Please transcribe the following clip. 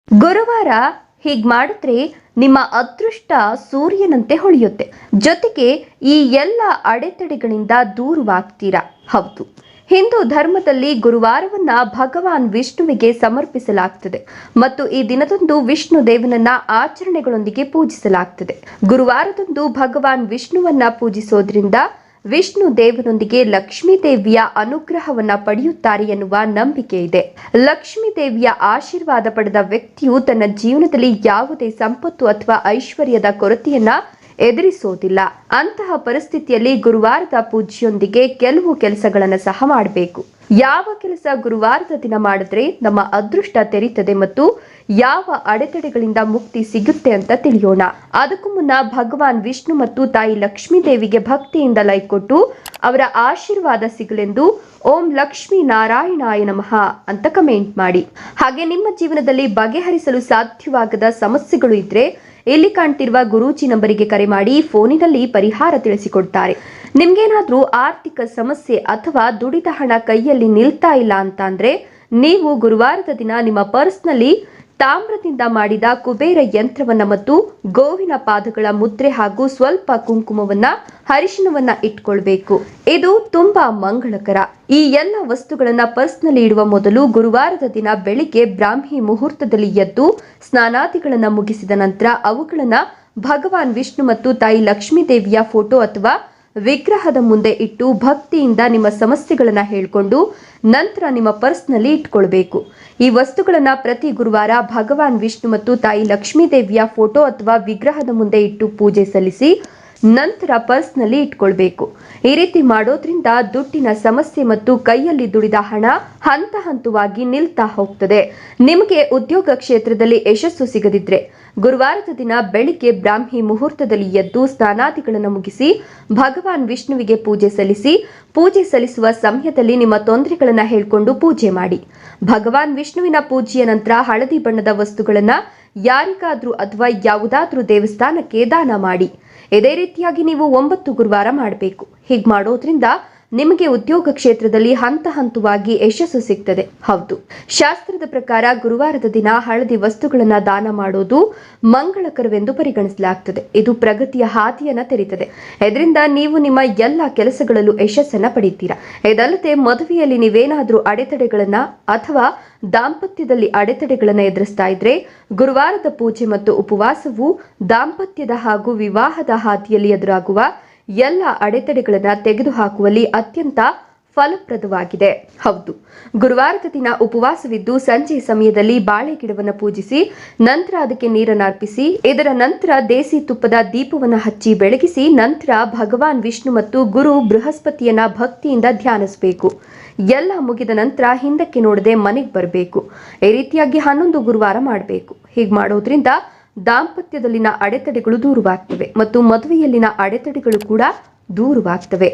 ಗುರುವಾರ ಹೀಗ್ ಮಾಡಿದ್ರೆ ನಿಮ್ಮ ಅದೃಷ್ಟ ಸೂರ್ಯನಂತೆ ಹೊಳೆಯುತ್ತೆ. ಜೊತೆಗೆ ಈ ಎಲ್ಲ ಅಡೆತಡೆಗಳಿಂದ ದೂರವಾಗ್ತೀರಾ. ಹೌದು, ಹಿಂದೂ ಧರ್ಮದಲ್ಲಿ ಗುರುವಾರವನ್ನ ಭಗವಾನ್ ವಿಷ್ಣುವಿಗೆ ಸಮರ್ಪಿಸಲಾಗ್ತದೆ ಮತ್ತು ಈ ದಿನದಂದು ವಿಷ್ಣು ದೇವನನ್ನ ಆಚರಣೆಗಳೊಂದಿಗೆ ಪೂಜಿಸಲಾಗ್ತದೆ. ಗುರುವಾರದಂದು ಭಗವಾನ್ ವಿಷ್ಣುವನ್ನ ಪೂಜಿಸೋದ್ರಿಂದ ವಿಷ್ಣು ದೇವನೊಂದಿಗೆ ಲಕ್ಷ್ಮೀ ದೇವಿಯ ಅನುಗ್ರಹವನ್ನ ಪಡೆಯುತ್ತಾರೆ ಎನ್ನುವ ನಂಬಿಕೆ ಇದೆ. ಲಕ್ಷ್ಮೀ ದೇವಿಯ ಆಶೀರ್ವಾದ ಪಡೆದ ವ್ಯಕ್ತಿಯು ತನ್ನ ಜೀವನದಲ್ಲಿ ಯಾವುದೇ ಸಂಪತ್ತು ಅಥವಾ ಐಶ್ವರ್ಯದ ಕೊರತೆಯನ್ನ ಎದುರಿಸೋದಿಲ್ಲ. ಅಂತಹ ಪರಿಸ್ಥಿತಿಯಲ್ಲಿ ಗುರುವಾರದ ಪೂಜೆಯೊಂದಿಗೆ ಕೆಲವು ಕೆಲಸಗಳನ್ನು ಸಹ ಮಾಡಬೇಕು. ಯಾವ ಕೆಲಸ ಗುರುವಾರದ ದಿನ ಮಾಡಿದ್ರೆ ನಮ್ಮ ಅದೃಷ್ಟ ತೆರೀತದೆ ಮತ್ತು ಯಾವ ಅಡೆತಡೆಗಳಿಂದ ಮುಕ್ತಿ ಸಿಗುತ್ತೆ ಅಂತ ತಿಳಿಯೋಣ. ಅದಕ್ಕೂ ಮುನ್ನ ಭಗವಾನ್ ವಿಷ್ಣು ಮತ್ತು ತಾಯಿ ಲಕ್ಷ್ಮೀ ದೇವಿಗೆ ಭಕ್ತಿಯಿಂದ ಲೈಕ್ ಕೊಟ್ಟು ಅವರ ಆಶೀರ್ವಾದ ಸಿಗಲೆಂದು ಓಂ ಲಕ್ಷ್ಮೀ ನಾರಾಯಣಾಯ ನಮಃ ಅಂತ ಕಮೆಂಟ್ ಮಾಡಿ. ಹಾಗೆ ನಿಮ್ಮ ಜೀವನದಲ್ಲಿ ಬಗೆಹರಿಸಲು ಸಾಧ್ಯವಾಗದ ಸಮಸ್ಯೆಗಳು ಇದ್ರೆ ಇಲ್ಲಿ ಕಾಣ್ತಿರುವ ಗುರೂಜಿ ನಂಬರಿಗೆ ಕರೆ ಮಾಡಿ ಫೋನಿನಲ್ಲಿ ಪರಿಹಾರ ತಿಳಿಸಿಕೊಡ್ತಾರೆ. ನಿಮ್ಗೇನಾದ್ರೂ ಆರ್ಥಿಕ ಸಮಸ್ಯೆ ಅಥವಾ ದುಡಿದ ಹಣ ಕೈಯಲ್ಲಿ ನಿಲ್ತಾ ಇಲ್ಲ ಅಂತ ಅಂದ್ರೆ ನೀವು ಗುರುವಾರದ ದಿನ ನಿಮ್ಮ ಪರ್ಸ್ನಲ್ಲಿ ತಾಮ್ರದಿಂದ ಮಾಡಿದ ಕುಬೇರ ಯಂತ್ರವನ್ನ ಮತ್ತು ಗೋವಿನ ಪಾದಗಳ ಮುದ್ರೆ ಹಾಗೂ ಸ್ವಲ್ಪ ಕುಂಕುಮವನ್ನ ಅರಿಶಿನವನ್ನ ಇಟ್ಕೊಳ್ಬೇಕು. ಇದು ತುಂಬಾ ಮಂಗಳಕರ. ಈ ಎಲ್ಲ ವಸ್ತುಗಳನ್ನ ಪರ್ಸ್ನಲ್ಲಿ ಇಡುವ ಮೊದಲು ಗುರುವಾರದ ದಿನ ಬೆಳಿಗ್ಗೆ ಬ್ರಾಹ್ಮಿ ಮುಹೂರ್ತದಲ್ಲಿ ಎದ್ದು ಸ್ನಾನಾದಿಗಳನ್ನ ಮುಗಿಸಿದ ನಂತರ ಅವುಗಳನ್ನ ಭಗವಾನ್ ವಿಷ್ಣು ಮತ್ತು ತಾಯಿ ಲಕ್ಷ್ಮೀ ದೇವಿಯ ಫೋಟೋ ಅಥವಾ ವಿಗ್ರಹದ ಮುಂದೆ ಇಟ್ಟು ಭಕ್ತಿಯಿಂದ ನಿಮ್ಮ ಸಮಸ್ಯೆಗಳನ್ನ ಹೇಳ್ಕೊಂಡು ನಂತರ ನಿಮ್ಮ ಪರ್ಸ್ನಲ್ಲಿ ಇಟ್ಕೊಳ್ಬೇಕು. ಈ ವಸ್ತುಗಳನ್ನ ಪ್ರತಿ ಗುರುವಾರ ಭಗವಾನ್ ವಿಷ್ಣು ಮತ್ತು ತಾಯಿ ಲಕ್ಷ್ಮೀ ದೇವಿಯ ಫೋಟೋ ಅಥವಾ ವಿಗ್ರಹದ ಮುಂದೆ ಇಟ್ಟು ಪೂಜೆ ಸಲ್ಲಿಸಿ ನಂತರ ಪರ್ಸ್ನಲ್ಲಿ ಇಟ್ಕೊಳ್ಬೇಕು. ಈ ರೀತಿ ಮಾಡೋದ್ರಿಂದ ದುಡ್ಡಿನ ಸಮಸ್ಯೆ ಮತ್ತು ಕೈಯಲ್ಲಿ ದುಡಿದ ಹಣ ಹಂತ ಹಂತವಾಗಿ ನಿಲ್ತಾ ಹೋಗ್ತದೆ. ನಿಮಗೆ ಉದ್ಯೋಗ ಕ್ಷೇತ್ರದಲ್ಲಿ ಯಶಸ್ಸು ಸಿಗದಿದ್ರೆ ಗುರುವಾರದ ದಿನ ಬೆಳಿಗ್ಗೆ ಬ್ರಾಹ್ಮಿ ಮುಹೂರ್ತದಲ್ಲಿ ಎದ್ದು ಸ್ನಾನಾದಿಗಳನ್ನು ಮುಗಿಸಿ ಭಗವಾನ್ ವಿಷ್ಣುವಿಗೆ ಪೂಜೆ ಸಲ್ಲಿಸಿ ಪೂಜೆ ಸಲ್ಲಿಸುವ ಸಮಯದಲ್ಲಿ ನಿಮ್ಮ ತೊಂದರೆಗಳನ್ನ ಹೇಳ್ಕೊಂಡು ಪೂಜೆ ಮಾಡಿ. ಭಗವಾನ್ ವಿಷ್ಣುವಿನ ಪೂಜೆಯ ನಂತರ ಹಳದಿ ಬಣ್ಣದ ವಸ್ತುಗಳನ್ನ ಯಾರಿಗಾದ್ರೂ ಅಥವಾ ಯಾವುದಾದ್ರೂ ದೇವಸ್ಥಾನಕ್ಕೆ ದಾನ ಮಾಡಿ. ಇದೇ ರೀತಿಯಾಗಿ ನೀವು 9 ಗುರುವಾರ ಮಾಡಬೇಕು. ಹೀಗೆ ಮಾಡೋದ್ರಿಂದ ನಿಮಗೆ ಉದ್ಯೋಗ ಕ್ಷೇತ್ರದಲ್ಲಿ ಹಂತ ಹಂತವಾಗಿ ಯಶಸ್ಸು ಸಿಗ್ತದೆ. ಹೌದು, ಶಾಸ್ತ್ರದ ಪ್ರಕಾರ ಗುರುವಾರದ ದಿನ ಹಳದಿ ವಸ್ತುಗಳನ್ನ ದಾನ ಮಾಡೋದು ಮಂಗಳಕರವೆಂದು ಪರಿಗಣಿಸಲಾಗ್ತದೆ. ಇದು ಪ್ರಗತಿಯ ಹಾದಿಯನ್ನ ತೆರೀತದೆ. ಇದರಿಂದ ನೀವು ನಿಮ್ಮ ಎಲ್ಲ ಕೆಲಸಗಳಲ್ಲೂ ಯಶಸ್ಸನ್ನ ಪಡಿತೀರಾ. ಇದಲ್ಲದೆ ಮದುವೆಯಲ್ಲಿ ನೀವೇನಾದ್ರೂ ಅಡೆತಡೆಗಳನ್ನ ಅಥವಾ ದಾಂಪತ್ಯದಲ್ಲಿ ಅಡೆತಡೆಗಳನ್ನ ಎದುರಿಸ್ತಾ ಇದ್ರೆ ಗುರುವಾರದ ಪೂಜೆ ಮತ್ತು ಉಪವಾಸವು ದಾಂಪತ್ಯದ ಹಾಗೂ ವಿವಾಹದ ಹಾದಿಯಲ್ಲಿ ಎದುರಾಗುವ ಎಲ್ಲ ಅಡೆತಡೆಗಳನ್ನ ತೆಗೆದುಹಾಕುವಲ್ಲಿ ಅತ್ಯಂತ ಫಲಪ್ರದವಾಗಿದೆ. ಹೌದು, ಗುರುವಾರದ ದಿನ ಉಪವಾಸವಿದ್ದು ಸಂಜೆ ಸಮಯದಲ್ಲಿ ಬಾಳೆ ಗಿಡವನ್ನು ಪೂಜಿಸಿ ನಂತರ ಅದಕ್ಕೆ ನೀರನ್ನು ಅರ್ಪಿಸಿ ಇದರ ನಂತರ ದೇಸಿ ತುಪ್ಪದ ದೀಪವನ್ನು ಹಚ್ಚಿ ಬೆಳಗಿಸಿ ನಂತರ ಭಗವಾನ್ ವಿಷ್ಣು ಮತ್ತು ಗುರು ಬೃಹಸ್ಪತಿಯನ್ನ ಭಕ್ತಿಯಿಂದ ಧ್ಯಾನಿಸಬೇಕು. ಎಲ್ಲ ಮುಗಿದ ನಂತರ ಹಿಂದಕ್ಕೆ ನೋಡದೆ ಮನೆಗೆ ಬರಬೇಕು. ಈ ರೀತಿಯಾಗಿ 11 ಗುರುವಾರ ಮಾಡಬೇಕು. ಹೀಗೆ ಮಾಡೋದ್ರಿಂದ ದಾಂಪತ್ಯದಲ್ಲಿನ ಅಡೆತಡೆಗಳು ದೂರವಾಗ್ತವೆ ಮತ್ತು ಮದುವೆಯಲ್ಲಿನ ಅಡೆತಡೆಗಳು ಕೂಡ ದೂರವಾಗ್ತವೆ.